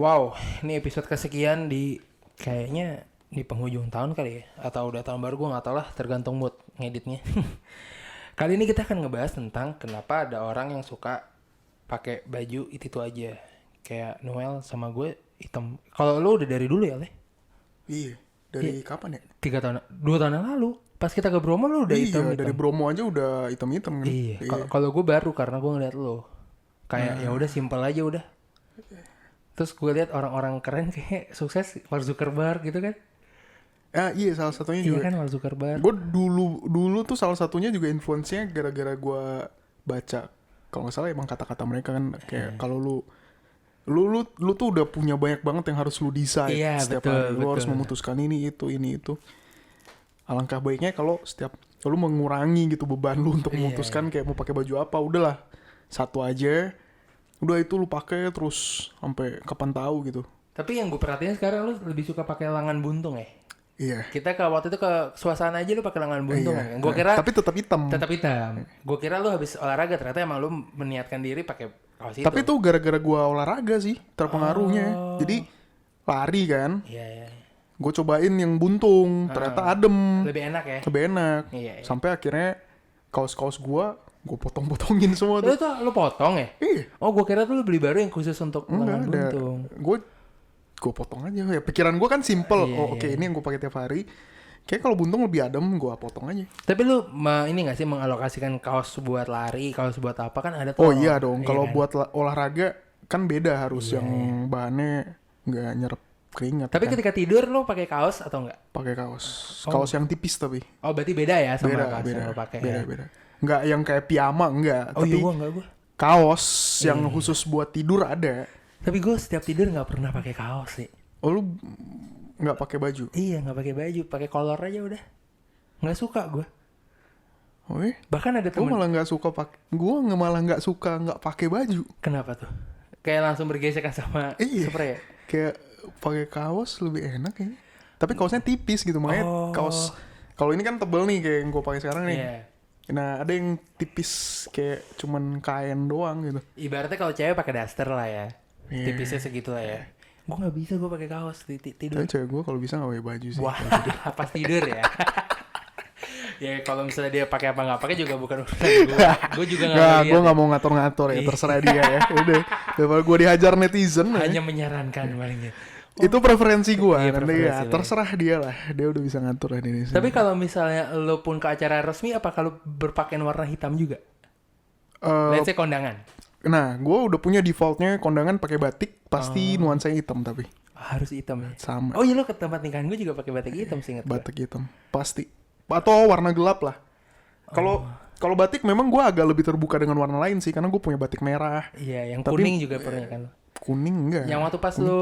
Wow, ini episode kesekian kayaknya di penghujung tahun kali ya, atau udah tahun baru gue nggak tahu lah, tergantung mood ngeditnya. Kali ini kita akan ngebahas tentang kenapa ada orang yang suka pakai baju itu aja, kayak Noel sama gue hitam. Kalau lu udah dari dulu ya, Le? Iya, dari kapan ya? 2 tahun yang lalu. Pas kita ke Bromo lu udah hitam. Iya, dari Bromo aja udah hitam-hitam kan. Iya. Kalau gue baru karena gue ngeliat lu. Kayak ya udah simpel aja udah. Terus gue lihat orang-orang keren kayak sukses, Mark Zuckerberg gitu kan. Iya, salah satunya Iya juga. kan, Mark Zuckerberg. Gue dulu tuh salah satunya juga influence-nya gara-gara gue baca, kalau nggak salah emang kata-kata mereka kan kayak kalau lu tuh udah punya banyak banget yang harus lu decide setiap betul, hari. Lu harus memutuskan ini itu. Alangkah baiknya kalau setiap lu mengurangi gitu beban lu untuk memutuskan kayak mau pakai baju apa, udahlah satu aja. Udah itu lu pakai terus sampai kapan tahu gitu. Tapi yang gue perhatiin sekarang lu lebih suka pakai lengan buntung ya. Iya. Kita waktu itu ke suasana aja lu pakai lengan buntung Iya. ya. Gue kira Tapi tetap hitam. Gue kira lu habis olahraga, ternyata emang lu meniatkan diri pakai kaos itu. Tapi itu gara-gara gua olahraga sih terpengaruhnya. Jadi lari kan. Iya. Gue cobain yang buntung, ternyata adem. Lebih enak ya. Lebih enak. Iya. Sampai akhirnya kaos-kaos gue potong-potongin semua tuh. Lu potong ya? Iya. Oh, gue kira tuh lu beli baru yang khusus untuk lengan Enggak ada. buntung. Gue potong aja. Ya pikiran gue kan simple. Iya, Oke, ini yang gue pakai tiap hari. Kayak kalau buntung lebih adem, gue potong aja. Tapi lu ini gak sih mengalokasikan kaos buat lari, kaos buat apa kan ada tuh. Oh iya dong. Kalau kan? buat olahraga kan beda harus yang bahannya nggak nyerap keringat. Tapi kan. ketika tidur lu pakai kaos atau enggak? Pakai kaos. Kaos yang tipis tapi. Oh, berarti beda ya sama kaos Beda. yang lu pakai. Beda. Nggak yang kayak piyama, enggak. Oh Tapi iya, gua. kaos yang khusus buat tidur ada. Tapi gue setiap tidur nggak pernah pakai kaos sih. Oh lu nggak pakai baju? Iya, nggak pakai baju, pakai kolor aja udah. Nggak suka gue. Oh iya? Bahkan ada Gue temen. malah nggak suka pakai. Gue malah nggak suka nggak pakai baju. Kenapa tuh? Kayak langsung bergesekan sama spray ya? Kayak pakai kaos lebih enak ya. Tapi kaosnya tipis gitu, makanya kaos. Kalau ini kan tebel nih kayak yang gue pakai sekarang nih. Iya. Nah ada yang tipis kayak cuman kain doang gitu. Ibaratnya kalau cewek pakai daster lah ya. Iya. Tipisnya segitu lah ya. Gue nggak bisa gue pakai kaos tidur. Tapi cewek gue kalau bisa nggak pakai baju sih. Wah, pas tidur ya. Ya kalau misalnya dia pakai apa nggak pakai juga bukan urusan gue. Gue juga Nggak, gue ngeliat. nggak mau ngatur-ngatur ya, terserah dia ya. Udah, daripada gue dihajar netizen. Hanya menyarankan palingnya. Itu preferensi gue, Iya, nanti preferensi ya lo. terserah dia lah. Dia udah bisa ngatur lah ini. Tapi kalau misalnya lo pun ke acara resmi, apa kalau berpakaian warna hitam juga? Let's say kondangan. Nah, gue udah punya defaultnya kondangan pakai batik, pasti nuansa hitam tapi Harus hitam ya? sama. Oh iya, lo ke tempat nikahan gue juga pakai batik hitam sih, inget gue. Batik hitam, pasti. Atau warna gelap lah. Kalau batik memang gue agak lebih terbuka dengan warna lain sih, karena gue punya batik merah. Iya, yang Tapi- kuning juga pernah kan. Kuning enggak. Yang waktu pas lo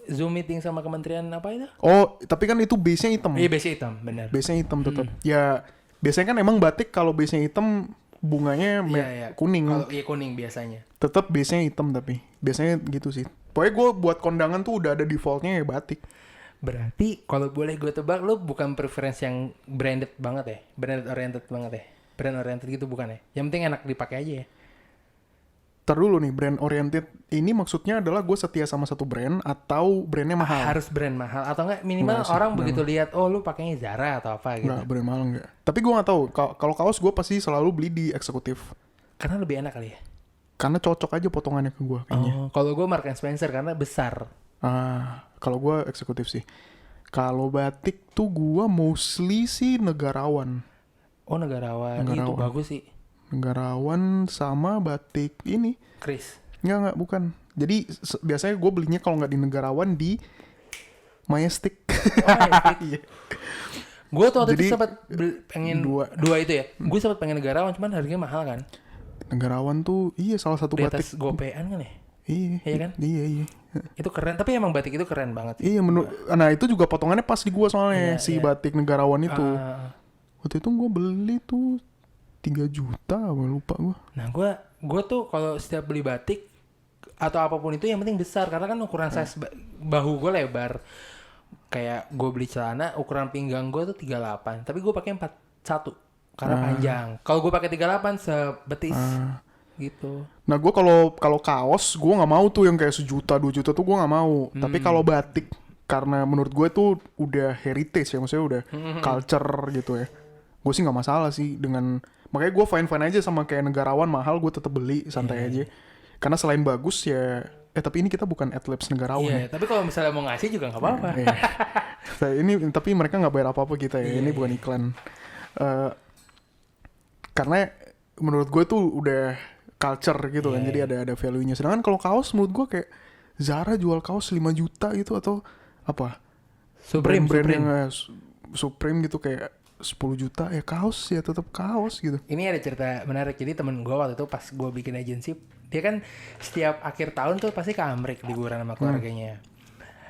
Zoom meeting sama kementerian apa itu? Oh, tapi kan itu base-nya hitam. Iya, base hitam, benar. Base-nya hitam tetap. Ya, biasanya kan emang batik kalau base-nya hitam bunganya Iya. kuning. Kalau iya kuning biasanya. Tetap base-nya hitam tapi biasanya gitu sih. Pokoknya gue buat kondangan tuh udah ada defaultnya ya batik. Berarti kalau boleh gue tebak, lo bukan preference yang branded banget ya? Branded oriented banget ya? Brand oriented gitu bukan ya? Yang penting enak dipakai aja ya? Ntar dulu nih, brand oriented ini maksudnya adalah gue setia sama satu brand atau brandnya mahal. Harus brand mahal atau enggak minimal Enggak sih, orang begitu lihat, oh lu pakainya Zara atau apa gitu. Enggak, brand mahal enggak. Tapi gue gak tahu. Kalau kaos gue pasti selalu beli di eksekutif. Karena lebih enak kali ya? Karena cocok aja potongannya ke gue kayaknya. Oh, kalau gue Mark & Spencer karena besar. Kalau gue eksekutif sih. Kalau batik tuh gue mostly sih negarawan. Oh, negarawan. Itu bagus sih. Negarawan sama batik ini. Chris. Enggak, bukan. Jadi biasanya gue belinya kalau nggak di negarawan di Majestic. Iya. Gue tuh waktu Jadi, itu sempat pengen dua itu ya. Gue sempat pengen negarawan, cuman harganya mahal kan. Negarawan tuh salah satu Di batik. atas gopean kan ya. Iya kan? Iya. Itu keren. Tapi emang batik itu keren banget sih. Iya nah itu juga potongannya pas di gua soalnya batik negarawan itu. Waktu itu gua beli tuh 3 juta apa lupa gua. Nah gue tuh kalau setiap beli batik atau apapun itu yang penting besar, karena kan ukuran size bahu gue lebar. Kayak gue beli celana ukuran pinggang gue tuh 38, tapi gue pakai 41 karena panjang. Kalau gue pakai 38 sebetis. gitu. Nah gue kalau kaos gue nggak mau tuh yang kayak 1 juta 2 juta tuh gue nggak mau. Tapi kalau batik karena menurut gue tuh udah heritage ya, maksudnya udah culture gitu ya. Gue sih nggak masalah sih dengan, makanya gue fine aja sama kayak negarawan mahal gue tetap beli santai aja. Karena selain bagus ya, tapi ini kita bukan adlibs negarawan Iya, tapi kalau misalnya mau ngasih juga nggak apa-apa. ya. Ini tapi mereka nggak bayar apa-apa kita ya. Ini bukan iklan. Karena menurut gue tuh udah culture gitu kan, jadi ada value-nya. Sedangkan kalau kaos menurut gue kayak Zara jual kaos 5 juta gitu atau apa? Supreme. Yang Supreme gitu kayak 10 juta ya kaos ya tetap kaos gitu. Ini ada cerita menarik. Jadi temen gue waktu itu pas gue bikin agensi, dia kan setiap akhir tahun tuh pasti ke Amrik liburan sama keluarganya.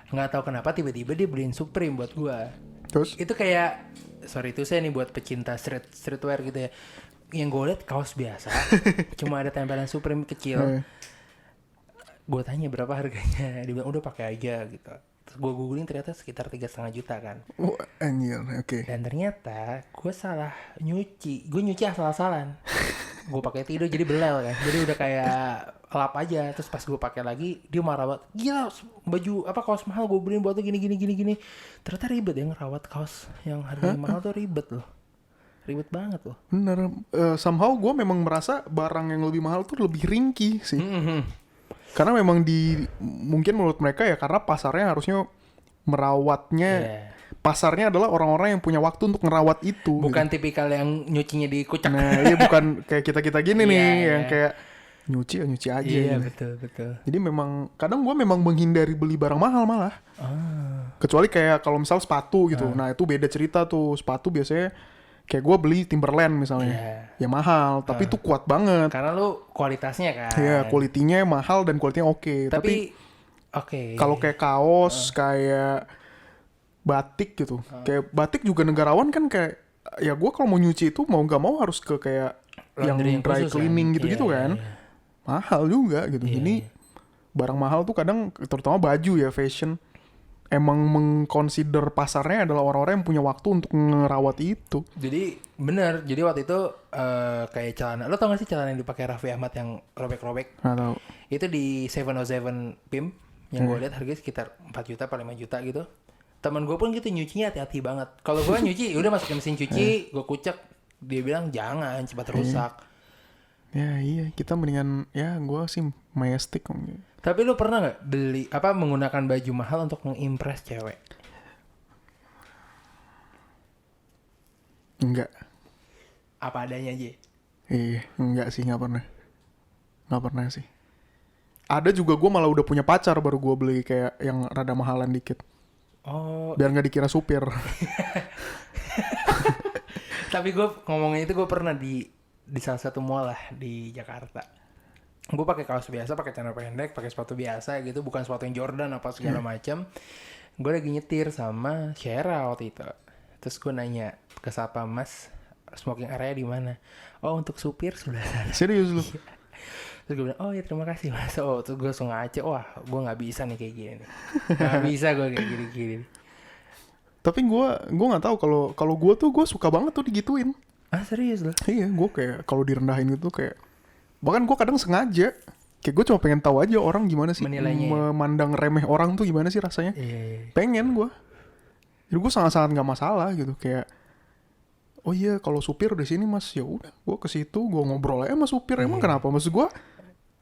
Nggak tahu kenapa tiba-tiba dia beliin Supreme buat gue. Terus? Itu kayak, sorry itu saya nih buat pecinta streetwear gitu ya. Yang gue liat kaos biasa, cuma ada tempelan Supreme kecil. Gue tanya berapa harganya, dia bilang udah pakai aja gitu. Terus gue googling ternyata sekitar 3,5 juta kan. Oh anjir, oke. Dan ternyata gue salah nyuci, gue nyuci asal-asalan. Gue pakai tidur jadi belel kan, jadi udah kayak lap aja. Terus pas gue pakai lagi dia marah banget, gila baju apa kaos mahal gue beliin buat tuh gini. Ternyata ribet ya ngerawat kaos yang harganya mahal tuh ribet loh. Ribet banget loh. Bener. Somehow gue memang merasa barang yang lebih mahal tuh lebih ringkih sih. Karena memang mungkin menurut mereka ya karena pasarnya harusnya merawatnya. Pasarnya adalah orang-orang yang punya waktu untuk ngerawat itu. Bukan gitu. tipikal yang nyucinya di kucak. Nah iya bukan kayak kita gini nih yang kayak nyuci aja. Iya gitu. betul. Jadi memang kadang gue memang menghindari beli barang mahal malah. Kecuali kayak kalau misal sepatu gitu. Nah itu beda cerita tuh. Sepatu biasanya kayak gue beli Timberland misalnya, ya mahal, tapi itu kuat banget. Karena lu kualitasnya kan. Iya, kualitinya mahal dan kualitinya oke. Tapi kalau kayak kaos, kayak batik gitu, kayak batik juga negarawan kan kayak, ya gue kalau mau nyuci itu mau nggak mau harus ke kayak yang dry cleaning kan? gitu-gitu kan, mahal juga gitu. Jadi barang mahal tuh kadang, terutama baju ya, fashion. Emang mengconsider pasarnya adalah orang-orang yang punya waktu untuk ngerawat itu. Jadi bener, jadi waktu itu kayak celana, lo tau gak sih celana yang dipakai Raffi Ahmad yang robek-robek? Nggak tahu. Itu di 707 PIM yang gue lihat harganya sekitar 4 juta atau 5 juta gitu. Temen gue pun gitu nyucinya hati-hati banget. Kalau gue nyuci, udah masukin mesin cuci, gue kucek, dia bilang jangan cepat rusak. Ya iya, kita mendingan ya gue sih Majestic. Tapi lu pernah nggak beli menggunakan baju mahal untuk mengimpress cewek? Enggak. Apa adanya aja? Enggak sih, nggak pernah sih. Ada juga gue malah udah punya pacar baru gue beli kayak yang rada mahalan dikit. Oh. Biar nggak dikira supir. Tapi gue ngomongin itu gue pernah di salah satu mall lah di Jakarta. Gue pakai kaos biasa, pakai celana pendek, pakai sepatu biasa gitu, bukan sepatu yang Jordan apa segala macam. Gue lagi nyetir sama Shera waktu itu. Terus gue nanya ke siapa, Mas, smoking area di mana? Oh, untuk supir sudah. Serius lu? Terus gue bilang, oh ya terima kasih Mas. Oh, terus gue langsung ngaca, wah gue nggak bisa nih kayak gini. Nggak bisa gue kayak gini. Tapi gue nggak tahu kalau gue tuh gue suka banget tuh digituin. Ah serius loh? Iya, gue kayak kalau direndahin gitu kayak, bahkan gue kadang sengaja kayak gue cuma pengen tahu aja orang gimana sih memandang remeh orang tuh gimana sih rasanya. Pengen gue, jadi gue sangat nggak masalah gitu kayak, oh iya kalau supir di sini Mas, ya udah gue ke situ gue ngobrol aja sama supir. Emang kenapa, maksud gue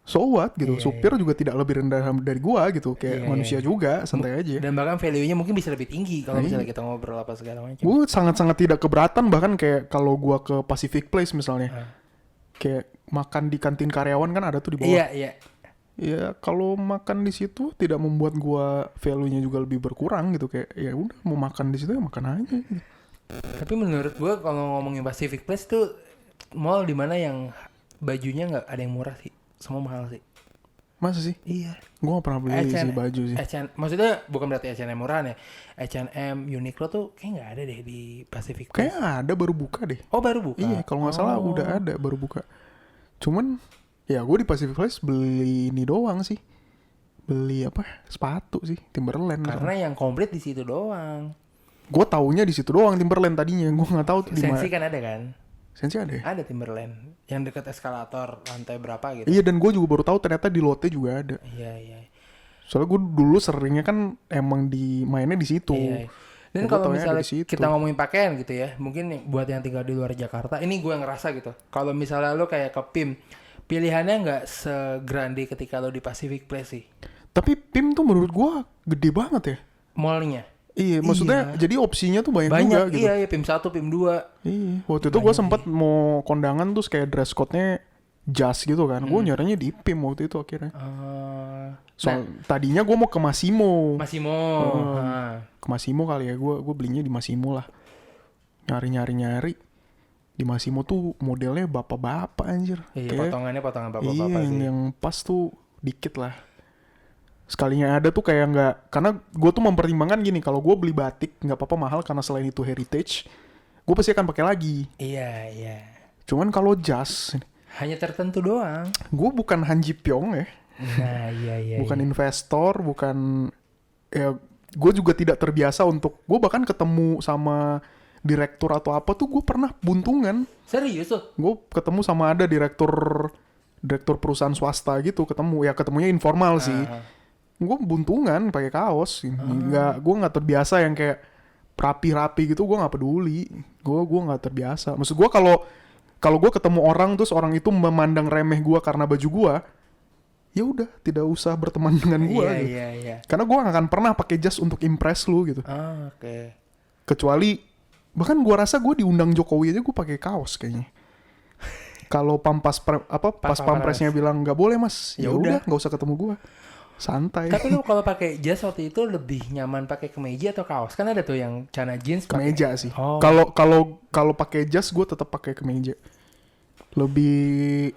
so what gitu. Supir juga tidak lebih rendah dari gue gitu, kayak manusia juga, santai aja. Dan bahkan value-nya mungkin bisa lebih tinggi kalau misalnya kita ngobrol apa segala macam. Gue sangat tidak keberatan, bahkan kayak kalau gue ke Pacific Place misalnya, kayak makan di kantin karyawan kan ada tuh di bawah. Iya. Ya kalau makan di situ tidak membuat gua value-nya juga lebih berkurang gitu, kayak ya udah mau makan di situ ya makan aja gitu. Tapi menurut gua kalau ngomongin Pacific Place tuh mall di mana yang bajunya nggak ada yang murah sih, semua mahal sih. Masa sih? Iya. Gua gak pernah beli sih baju sih. Maksudnya bukan berarti H&M murahan ya. H&M, Uniqlo tuh kayak nggak ada deh di Pacific Place. Kayak ada, baru buka deh. Oh baru buka? Iya, kalau nggak salah udah ada, baru buka. Cuman ya gue di Pacific Place beli ini doang sih. Beli apa? Sepatu sih, Timberland. Karena yang komplit di situ doang. Gue taunya di situ doang Timberland tadinya. Gue nggak tahu tuh di mana. Sensi kan ada kan? Sensi ada ya? Ada Timberland yang dekat eskalator lantai berapa gitu. Iya, dan gue juga baru tahu ternyata di Lotte juga ada. Iya. Soalnya gue dulu seringnya kan emang mainnya di situ. Iya. Dan Gua kalau taunya ada misalnya di situ. kita ngomongin pakaian gitu ya, mungkin buat yang tinggal di luar Jakarta, ini gue ngerasa gitu. Kalau misalnya lo kayak ke PIM, pilihannya nggak segrande ketika lo di Pacific Place sih. Tapi PIM tuh menurut gue gede banget ya. Mallnya. Iya, maksudnya jadi opsinya tuh banyak juga gitu. Iya, PIM 1, PIM 2. Iya, waktu itu gue sempet mau kondangan terus kayak dress code-nya jas gitu kan. Gue nyarinya di PIM waktu itu akhirnya. Tadinya gue mau ke Massimo. Ke Massimo kali ya, gue belinya di Massimo lah. Nyari di Massimo tuh modelnya bapak-bapak anjir. Iya, kayak, potongan bapak-bapak iya, sih. yang pas tuh dikit lah. Sekalinya ada tuh kayak nggak, karena gue tuh mempertimbangkan gini, kalau gue beli batik nggak apa-apa mahal karena selain itu heritage, gue pasti akan pakai lagi. Iya. Cuman kalau jas, Hanya tertentu doang. gue bukan Han Ji Pyong ya. Nah, iya. Bukan investor, bukan ya, gue juga tidak terbiasa untuk, gue bahkan ketemu sama direktur atau apa tuh gue pernah buntungan. Serius tuh? Gue ketemu sama ada direktur perusahaan swasta gitu, ketemunya informal sih. Gue buntungan pakai kaos, gue nggak terbiasa yang kayak rapi-rapi gitu, gue nggak peduli, gue nggak terbiasa. Maksud gue kalau gue ketemu orang terus orang itu memandang remeh gue karena baju gue, ya udah tidak usah berteman dengan gue. Iya. Karena gue nggak akan pernah pakai jas untuk impress lu gitu. Oke. Kecuali bahkan gue rasa gue diundang Jokowi aja gue pakai kaos kayaknya. Kalau Pampresnya bilang nggak boleh mas, ya udah nggak usah ketemu gue. Santai. Tapi lu kalau pakai jas waktu itu lebih nyaman pakai kemeja atau kaos? Kan ada tuh yang celana jeans kemeja sih. Oh. Kalau pakai jas gue tetap pakai kemeja. Lebih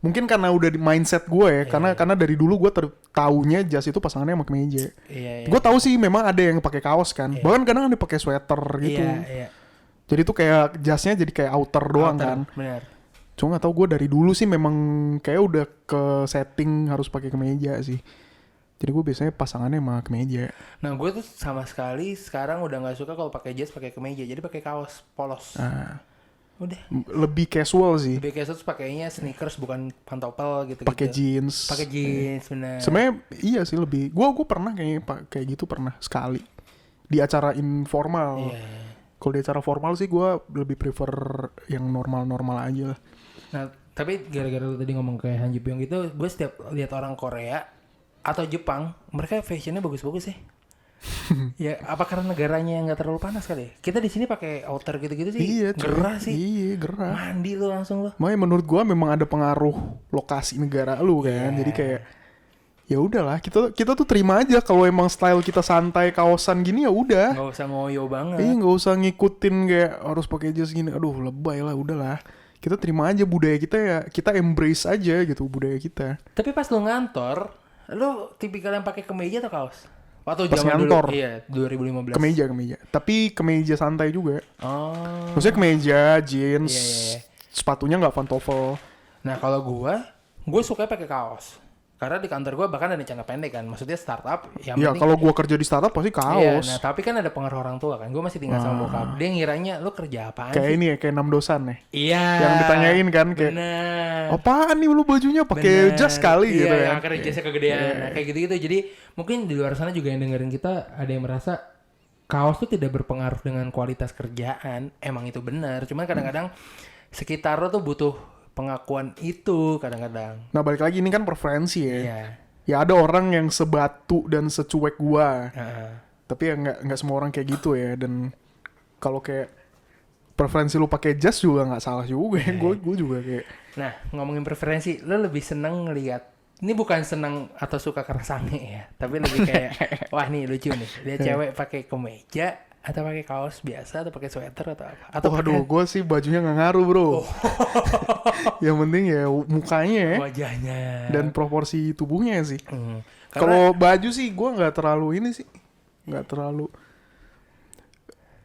mungkin karena udah di mindset gue ya, karena dari dulu gue taunya jas itu pasangannya sama kemeja. Iya. Gue tahu sih memang ada yang pakai kaos kan. Bahkan kadang ada pakai sweater gitu. Iya. Jadi tuh kayak jasnya jadi kayak outer doang kan. Benar. Cuma gak tau, gue dari dulu sih memang kayak udah ke setting harus pakai kemeja sih. Jadi gue biasanya pasangannya sama kemeja. Nah gue tuh sama sekali sekarang udah nggak suka kalau pakai jas pakai kemeja, jadi pakai kaos polos. Udah. Lebih casual sih. Lebih casual, pakainya sneakers bukan pantopel gitu. Pakai jeans. Pakai jeans, benar. Sebenarnya iya sih lebih. Gue pernah kayak gitu pernah sekali di acara informal. Iya. Kalau di acara formal sih gue lebih prefer yang normal aja lah. Nah, tapi gara-gara lu tadi ngomong kayak Han Ji Pyong gitu, gue setiap lihat orang Korea atau Jepang, mereka fashionnya bagus-bagus sih. Ya, apa karena negaranya yang nggak terlalu panas kali ya? Kita di sini pakai outer gitu-gitu sih, Iya, gerah sih. Iya, gerah. Mandi lu langsung lu. Makanya menurut gue memang ada pengaruh lokasi negara lu kan. Jadi kayak ya udahlah, kita tuh terima aja kalau emang style kita santai kaosan gini ya udah. Nggak usah ngoyo banget. Iya, nggak usah ngikutin kayak harus pakai jas gini. Aduh, lebay lah, udahlah. Kita terima aja budaya kita ya, kita embrace aja gitu budaya kita. Tapi pas lu ngantor, lu tipikal yang pakai kemeja atau kaos? Waktu Pas zaman ngantor. dulu, iya 2015. Kemeja. Tapi kemeja santai juga. Oh. Maksudnya kemeja, jeans, Iya. sepatunya nggak pantofel. Nah kalau gue suka pakai kaos. Karena di kantor gue bahkan ada celana pendek kan, maksudnya startup. Iya, kalau gue kerja di startup pasti kaos. Iya, nah tapi kan ada pengaruh orang tua kan. Gue masih tinggal sama bokap. Dia ngiranya lu kerja apaan Kayak sih? ini ya, kayak 6 dosan ya. Iya. Yang ditanyain kan kayak, bener. apaan nih lu bajunya pakai jas kali gitu Iya, ya. yang akhirnya jasnya kegedean. Nah, kayak gitu-gitu. Jadi mungkin di luar sana juga yang dengerin kita ada yang merasa kaos tuh tidak berpengaruh dengan kualitas kerjaan. Emang itu benar. Cuman kadang-kadang sekitar lo tuh butuh pengakuan itu kadang-kadang. Nah balik lagi ini kan preferensi ya. Iya. Ya ada orang yang sebatu dan secuek gua. Heeh. Tapi ya nggak semua orang kayak gitu ya. Dan kalau kayak preferensi lu pakai jas juga nggak salah juga. Gue juga kayak. Nah, ngomongin preferensi, lo lebih seneng ngelihat, ini bukan seneng atau suka kerasange ya, tapi lebih kayak, wah nih lucu nih, lihat cewek pakai kemeja atau pakai kaos biasa atau pakai sweater atau apa? Atau Waduh, gue sih bajunya nggak ngaruh bro. Yang penting ya mukanya ya. wajahnya Dan proporsi tubuhnya sih. Karena- Kalau baju sih gue nggak terlalu ini sih, nggak terlalu.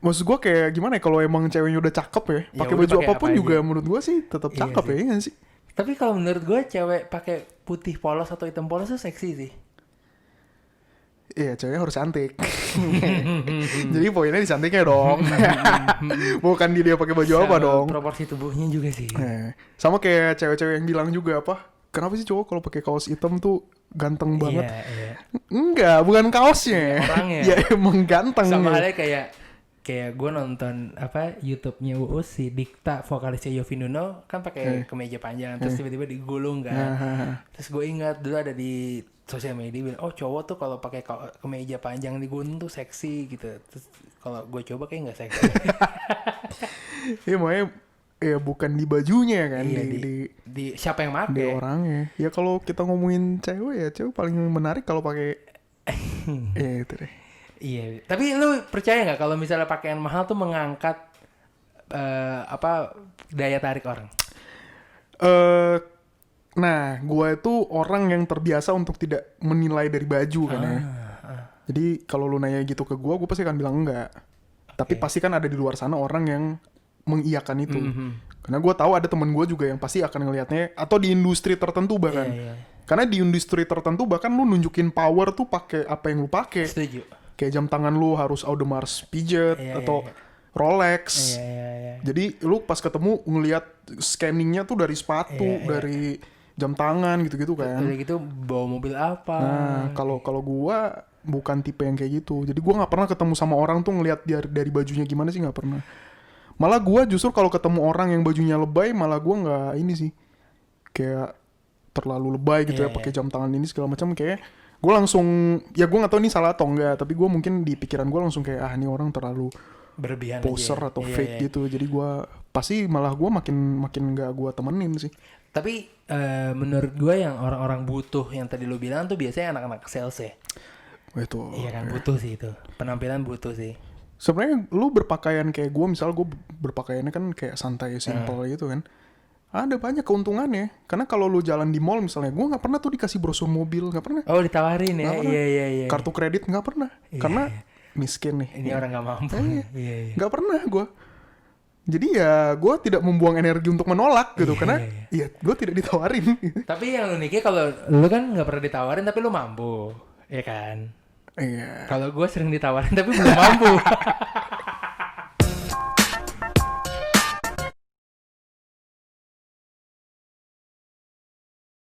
Maksud gue kayak gimana ya, kalau emang ceweknya udah cakep ya, Ya pakai udah baju pakai apapun apa juga aja. menurut gue sih tetap Iya cakep sih. ya, iya sih. Tapi kalau menurut gue cewek pakai putih polos atau hitam polos tuh seksi sih. Iya, ceweknya harus cantik. Jadi poinnya di cantiknya dong. Bukan di dia pakai baju apa Sama dong. proporsi tubuhnya juga sih. Sama kayak cewek-cewek yang bilang juga apa? Kenapa sih cowok kalau pakai kaos hitam tuh ganteng banget? Iya. Enggak, bukan kaosnya. Orangnya. Ya emang ganteng. Sama ya. halnya kayak gue nonton apa YouTube-nya Uus si Dikta vokalisnya Yovinuno kan pakai kemeja panjang terus tiba-tiba digulung kan. Terus gue ingat dulu ada di sosial media bilang, oh cowok tuh kalau pakai kemeja panjang digulung tuh seksi gitu. Terus kalau gue coba kayak nggak seksi. Iya, makanya ya bukan di bajunya kan, Iya, di siapa yang make? di orangnya. Ya kalau kita ngomongin cewek ya, cewek paling menarik kalau pakai itu deh. Iya, tapi lu percaya nggak kalau misalnya pakaian mahal tuh mengangkat daya tarik orang? Nah, gue itu orang yang terbiasa untuk tidak menilai dari baju kan ya. Jadi kalau lu nanya gitu ke gue pasti akan bilang enggak. Tapi pasti kan ada di luar sana orang yang mengiyakan itu. Karena gue tahu ada temen gue juga yang pasti akan ngelihatnya, atau di industri tertentu bahkan. Iya. Karena di industri tertentu bahkan lu nunjukin power tuh pakai apa yang lu pakai. Setuju. Kayak jam tangan lu harus Audemars Piguet atau Rolex. Iya. Jadi lu pas ketemu ngelihat scanningnya tuh dari sepatu, dari jam tangan gitu-gitu kan. Udah gitu bawa mobil apa? Nah, kalau gua bukan tipe yang kayak gitu. Jadi gua nggak pernah ketemu sama orang tuh ngelihat dari bajunya gimana sih, nggak pernah. Malah gua justru kalau ketemu orang yang bajunya lebay, malah gua nggak ini sih. Kayak terlalu lebay gitu ya pakai jam tangan ini segala macam, kayak gue langsung, ya gue nggak tahu ini salah atau enggak, tapi gue mungkin di pikiran gue langsung kayak ini orang terlalu berlebihan poser aja. atau fake gitu. Jadi gue pasti malah gue makin nggak gue temenin sih. Tapi menurut gue yang orang-orang butuh yang tadi lu bilang tuh biasanya anak-anak sales ya. Itu. Iya kan, butuh sih itu. Penampilan butuh sih. Sebenarnya lu berpakaian kayak gue, misal gue berpakaiannya kan kayak santai, simple gitu kan. Ada banyak keuntungannya. Karena kalau lu jalan di mall misalnya, gue nggak pernah tuh dikasih brosur mobil, nggak pernah. Oh, ditawarin ya. Iya. Kartu kredit nggak pernah. Karena miskin nih. Ini orang nggak mampu. Iya. Nggak pernah gue. Jadi ya gue tidak membuang energi untuk menolak gitu. Karena ya gue tidak ditawarin. Tapi yang uniknya kalau lu kan nggak pernah ditawarin tapi lu mampu, ya kan? Iya. Kalau gue sering ditawarin tapi belum mampu.